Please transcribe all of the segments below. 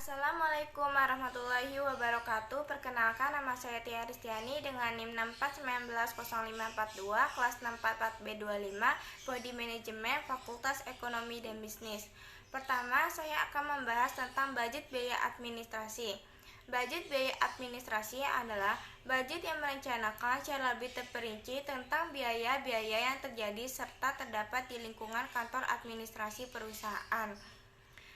Assalamualaikum warahmatullahi wabarakatuh. Perkenalkan, nama saya Tia Ristiani dengan NIM 64190542, kelas 644B25, Prodi Manajemen, Fakultas Ekonomi dan Bisnis. Pertama, saya akan membahas tentang budget biaya administrasi. Budget biaya administrasi adalah budget yang merencanakan secara lebih terperinci tentang biaya-biaya yang terjadi serta terdapat di lingkungan kantor administrasi perusahaan,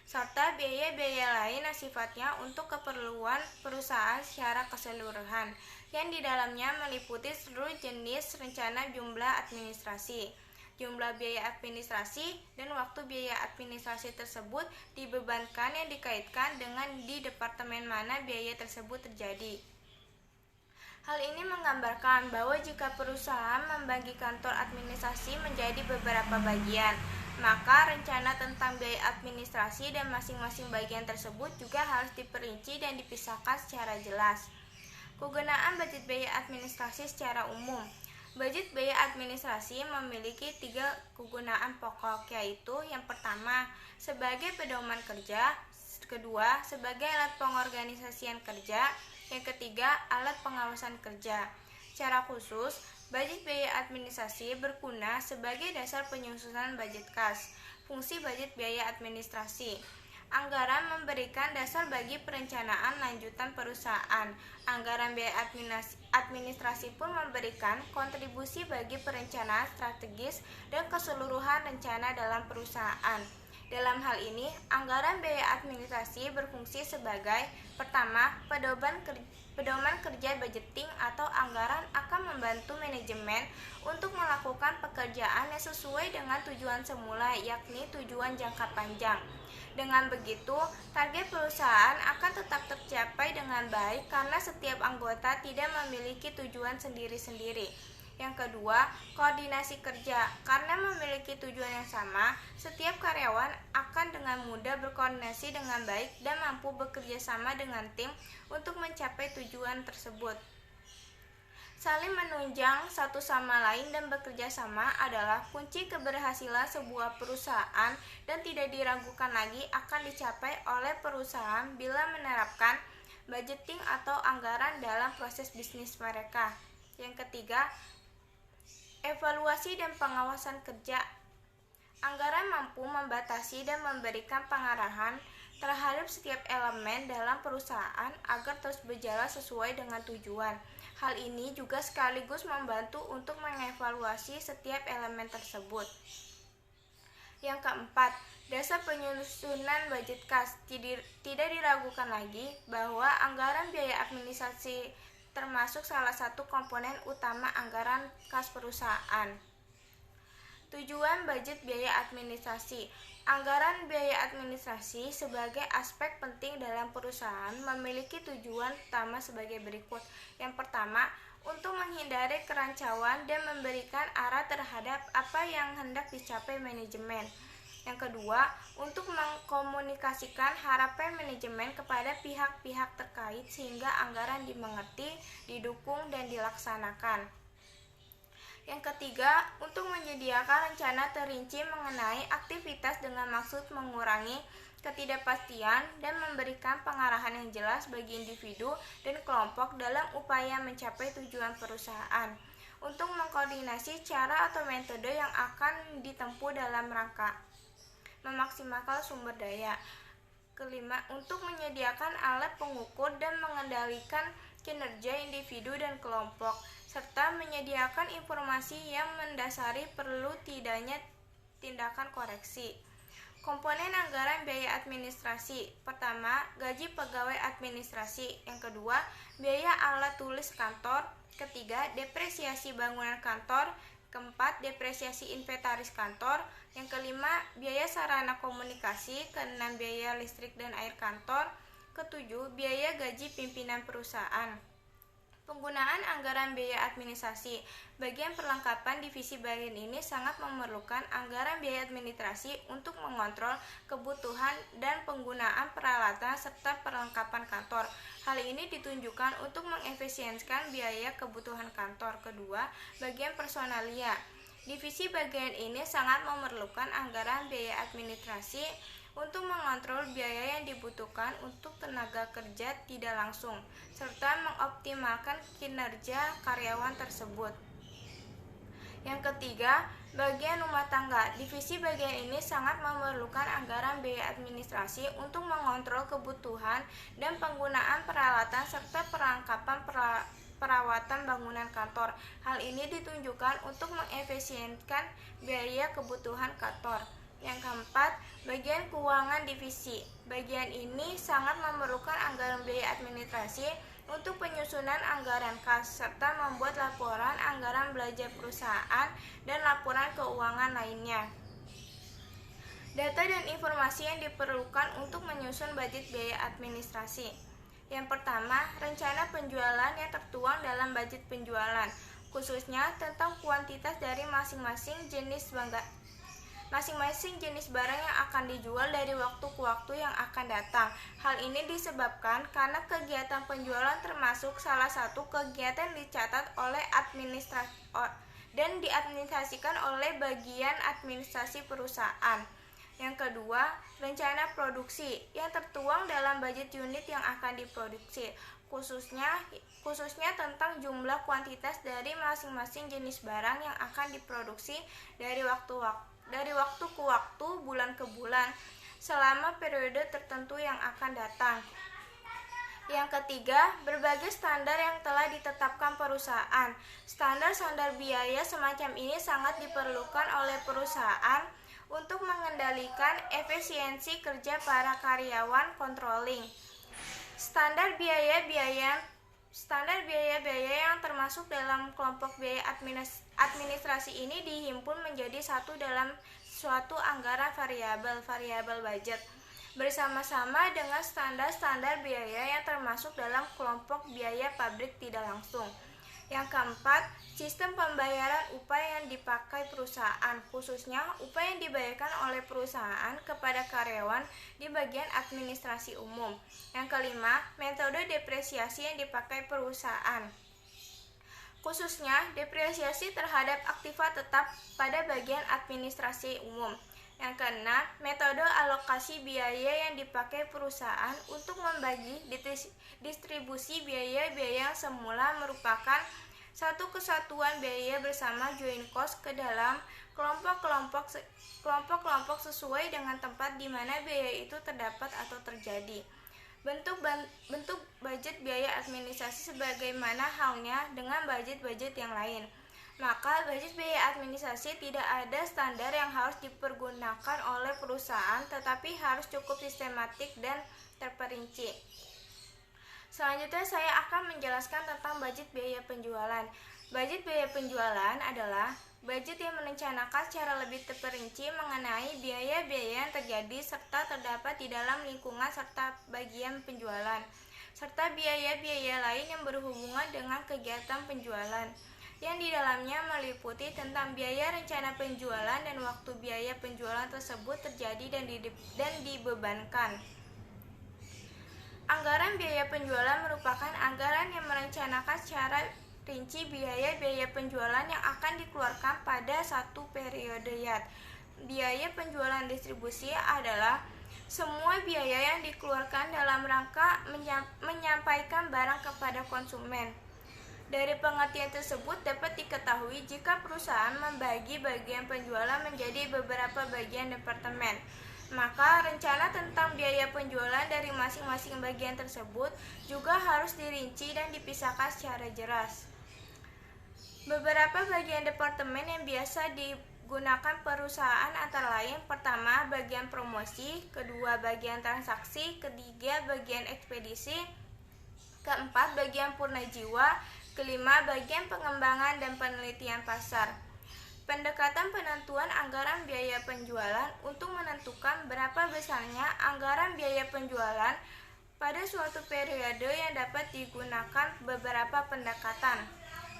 serta biaya-biaya lain yang sifatnya untuk keperluan perusahaan secara keseluruhan, yang di dalamnya meliputi seluruh jenis rencana jumlah administrasi, jumlah biaya administrasi, dan waktu biaya administrasi tersebut dibebankan yang dikaitkan dengan di departemen mana biaya tersebut terjadi. Hal ini menggambarkan bahwa jika perusahaan membagi kantor administrasi menjadi beberapa bagian, maka rencana tentang biaya administrasi dan masing-masing bagian tersebut juga harus diperinci dan dipisahkan secara jelas. Kegunaan budget biaya administrasi secara umum. Budget biaya administrasi memiliki 3 kegunaan pokok, yaitu yang pertama, sebagai pedoman kerja, kedua, sebagai alat pengorganisasian kerja, yang ketiga, alat pengawasan kerja. Secara khusus, budget biaya administrasi berguna sebagai dasar penyusunan budget kas. Fungsi budget biaya administrasi. Anggaran memberikan dasar bagi perencanaan lanjutan perusahaan. Anggaran biaya administrasi pun memberikan kontribusi bagi perencanaan strategis dan keseluruhan rencana dalam perusahaan. Dalam hal ini, anggaran biaya administrasi berfungsi sebagai pertama, pedoman kerja budgeting atau anggaran akan membantu manajemen untuk melakukan pekerjaan yang sesuai dengan tujuan semula, yakni tujuan jangka panjang. Dengan begitu, target perusahaan akan tetap tercapai dengan baik karena setiap anggota tidak memiliki tujuan sendiri-sendiri. Yang kedua, koordinasi kerja. Karena memiliki tujuan yang sama, setiap karyawan akan dengan mudah berkoordinasi dengan baik dan mampu bekerja sama dengan tim untuk mencapai tujuan tersebut. Saling menunjang satu sama lain dan bekerja sama adalah kunci keberhasilan sebuah perusahaan dan tidak diragukan lagi akan dicapai oleh perusahaan bila menerapkan budgeting atau anggaran dalam proses bisnis mereka. Yang ketiga, evaluasi dan pengawasan kerja. Anggaran mampu membatasi dan memberikan pengarahan terhadap setiap elemen dalam perusahaan agar terus berjalan sesuai dengan tujuan. Hal ini juga sekaligus membantu untuk mengevaluasi setiap elemen tersebut. Yang keempat, dasar penyusunan budget kas. Tidak diragukan lagi bahwa anggaran biaya administrasi termasuk salah satu komponen utama anggaran kas perusahaan. Tujuan budget biaya administrasi. Anggaran biaya administrasi sebagai aspek penting dalam perusahaan memiliki tujuan utama sebagai berikut. Yang pertama, untuk menghindari kerancauan dan memberikan arah terhadap apa yang hendak dicapai manajemen. Yang kedua, untuk mengkomunikasikan harapan manajemen kepada pihak-pihak terkait sehingga anggaran dimengerti, didukung, dan dilaksanakan. Yang ketiga, untuk menyediakan rencana terinci mengenai aktivitas dengan maksud mengurangi ketidakpastian dan memberikan pengarahan yang jelas bagi individu dan kelompok dalam upaya mencapai tujuan perusahaan. Untuk mengkoordinasi cara atau metode yang akan ditempuh dalam rangka memaksimalkan sumber daya. Kelima, untuk menyediakan alat pengukur dan mengendalikan kinerja individu dan kelompok, serta menyediakan informasi yang mendasari perlu tidaknya tindakan koreksi. Komponen anggaran biaya administrasi. Pertama, gaji pegawai administrasi. Yang kedua, biaya alat tulis kantor. Ketiga, depresiasi bangunan kantor. Keempat, depresiasi inventaris kantor. Yang kelima, biaya sarana komunikasi. Keenam, biaya listrik dan air kantor. Ketujuh, biaya gaji pimpinan perusahaan. Penggunaan anggaran biaya administrasi. Bagian perlengkapan divisi bagian ini sangat memerlukan anggaran biaya administrasi untuk mengontrol kebutuhan dan penggunaan peralatan serta perlengkapan kantor. Hal ini ditunjukkan untuk mengefisiensikan biaya kebutuhan kantor. Kedua, bagian personalia. Divisi bagian ini sangat memerlukan anggaran biaya administrasi untuk mengontrol biaya yang dibutuhkan untuk tenaga kerja tidak langsung, serta mengoptimalkan kinerja karyawan tersebut. Yang ketiga, bagian rumah tangga. Divisi bagian ini sangat memerlukan anggaran biaya administrasi untuk mengontrol kebutuhan dan penggunaan peralatan serta perlengkapan perawatan bangunan kantor. Hal ini ditunjukkan untuk mengefisienkan biaya kebutuhan kantor. Yang keempat, bagian keuangan divisi. Bagian ini sangat memerlukan anggaran biaya administrasi untuk penyusunan anggaran kas, serta membuat laporan anggaran belanja perusahaan dan laporan keuangan lainnya. Data dan informasi yang diperlukan untuk menyusun budget biaya administrasi. Yang pertama, rencana penjualan yang tertuang dalam budget penjualan, khususnya tentang kuantitas dari masing-masing jenis barang yang akan dijual dari waktu ke waktu yang akan datang. Hal ini disebabkan karena kegiatan penjualan termasuk salah satu kegiatan dicatat oleh dan diadministrasikan oleh bagian administrasi perusahaan. Yang kedua, rencana produksi yang tertuang dalam budget unit yang akan diproduksi, khususnya tentang jumlah kuantitas dari masing-masing jenis barang yang akan diproduksi dari waktu ke waktu, bulan ke bulan, selama periode tertentu yang akan datang. Yang ketiga, berbagai standar yang telah ditetapkan perusahaan. Standar-standar biaya semacam ini sangat diperlukan oleh perusahaan untuk mengendalikan efisiensi kerja para karyawan controlling. Standar biaya-biaya yang termasuk dalam kelompok biaya administrasi ini dihimpun menjadi satu dalam suatu anggaran variabel budget, bersama-sama dengan standar-standar biaya yang termasuk dalam kelompok biaya pabrik tidak langsung. Yang keempat, sistem pembayaran upah yang dipakai perusahaan, khususnya upah yang dibayarkan oleh perusahaan kepada karyawan di bagian administrasi umum. Yang kelima, metode depresiasi yang dipakai perusahaan, khususnya depresiasi terhadap aktiva tetap pada bagian administrasi umum. Yang keenam, metode alokasi biaya yang dipakai perusahaan untuk membagi distribusi biaya-biaya yang semula merupakan satu kesatuan biaya bersama joint cost ke dalam kelompok-kelompok sesuai dengan tempat di mana biaya itu terdapat atau terjadi. Bentuk budget biaya administrasi sebagaimana halnya dengan budget-budget yang lain. Maka budget biaya administrasi tidak ada standar yang harus dipergunakan oleh perusahaan, tetapi harus cukup sistematik dan terperinci. Selanjutnya saya akan menjelaskan tentang budget biaya penjualan. Budget biaya penjualan adalah budget yang merencanakan secara lebih terperinci mengenai biaya-biaya yang terjadi serta terdapat di dalam lingkungan serta bagian penjualan, serta biaya-biaya lain yang berhubungan dengan kegiatan penjualan, yang di dalamnya meliputi tentang biaya rencana penjualan dan waktu biaya penjualan tersebut terjadi dan dibebankan. Anggaran biaya penjualan merupakan anggaran yang merencanakan secara rinci biaya-biaya penjualan yang akan dikeluarkan pada satu periode. Biaya penjualan distribusi adalah semua biaya yang dikeluarkan dalam rangka menyampaikan barang kepada konsumen. Dari pengertian tersebut dapat diketahui jika perusahaan membagi bagian penjualan menjadi beberapa bagian departemen, maka rencana tentang biaya penjualan dari masing-masing bagian tersebut juga harus dirinci dan dipisahkan secara jelas. Beberapa bagian departemen yang biasa digunakan perusahaan antara lain: pertama, bagian promosi; kedua, bagian transaksi; ketiga, bagian ekspedisi; keempat, bagian purnajiwa; kelima, bagian pengembangan dan penelitian pasar. Pendekatan penentuan anggaran biaya penjualan untuk menentukan berapa besarnya anggaran biaya penjualan pada suatu periode yang dapat digunakan beberapa pendekatan.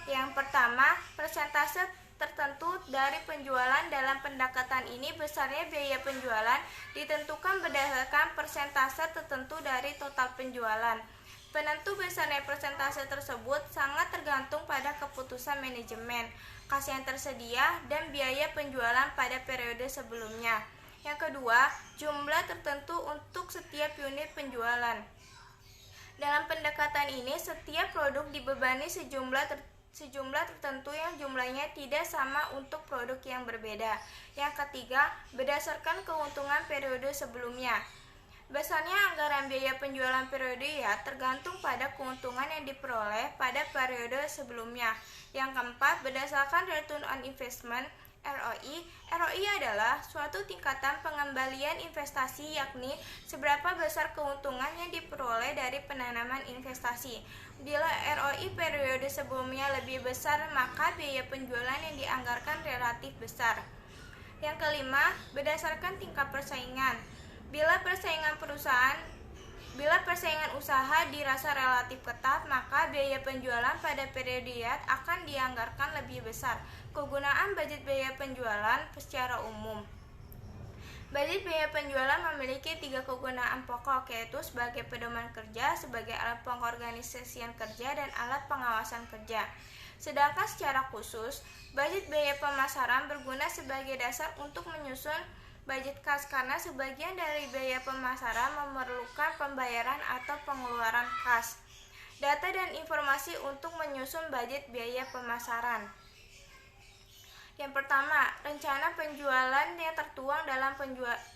Yang pertama, persentase tertentu dari penjualan. Dalam pendekatan ini, besarnya biaya penjualan ditentukan berdasarkan persentase tertentu dari total penjualan. Penentu besarnya persentase tersebut sangat tergantung pada keputusan manajemen, kas yang tersedia, dan biaya penjualan pada periode sebelumnya. Yang kedua, jumlah tertentu untuk setiap unit penjualan. Dalam pendekatan ini, setiap produk dibebani sejumlah tertentu yang jumlahnya tidak sama untuk produk yang berbeda. Yang ketiga, berdasarkan keuntungan periode sebelumnya. Besarnya anggaran biaya penjualan periode tergantung pada keuntungan yang diperoleh pada periode sebelumnya. Yang keempat, berdasarkan return on investment ROI. ROI adalah suatu tingkatan pengembalian investasi, yakni seberapa besar keuntungan yang diperoleh dari penanaman investasi. Bila ROI periode sebelumnya lebih besar, maka biaya penjualan yang dianggarkan relatif besar. Yang kelima, berdasarkan tingkat persaingan. Bila persaingan usaha dirasa relatif ketat, maka biaya penjualan pada periode akan dianggarkan lebih besar. Kegunaan budget biaya penjualan secara umum. Budget biaya penjualan memiliki 3 kegunaan pokok, yaitu sebagai pedoman kerja, sebagai alat pengorganisasian kerja, dan alat pengawasan kerja. Sedangkan secara khusus, budget biaya pemasaran berguna sebagai dasar untuk menyusun budget kas, karena sebagian dari biaya pemasaran memerlukan pembayaran atau pengeluaran kas. Data dan informasi untuk menyusun budget biaya pemasaran. Yang pertama, rencana penjualan yang tertuang dalam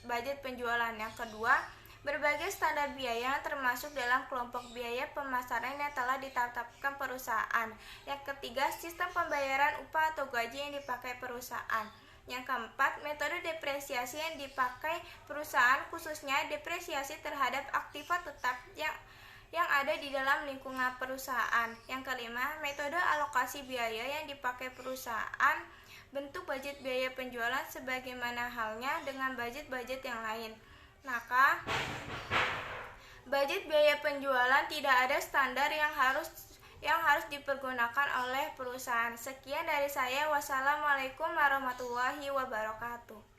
budget penjualan. Yang kedua, berbagai standar biaya yang termasuk dalam kelompok biaya pemasaran yang telah ditetapkan perusahaan. Yang ketiga, sistem pembayaran upah atau gaji yang dipakai perusahaan. Yang keempat, metode depresiasi yang dipakai perusahaan, khususnya depresiasi terhadap aktiva tetap yang ada di dalam lingkungan perusahaan. Yang kelima, metode alokasi biaya yang dipakai perusahaan. Bentuk budget biaya penjualan sebagaimana halnya dengan budget-budget yang lain. Maka, budget biaya penjualan tidak ada standar yang harus dipergunakan oleh perusahaan. Sekian dari saya. Wassalamualaikum warahmatullahi wabarakatuh.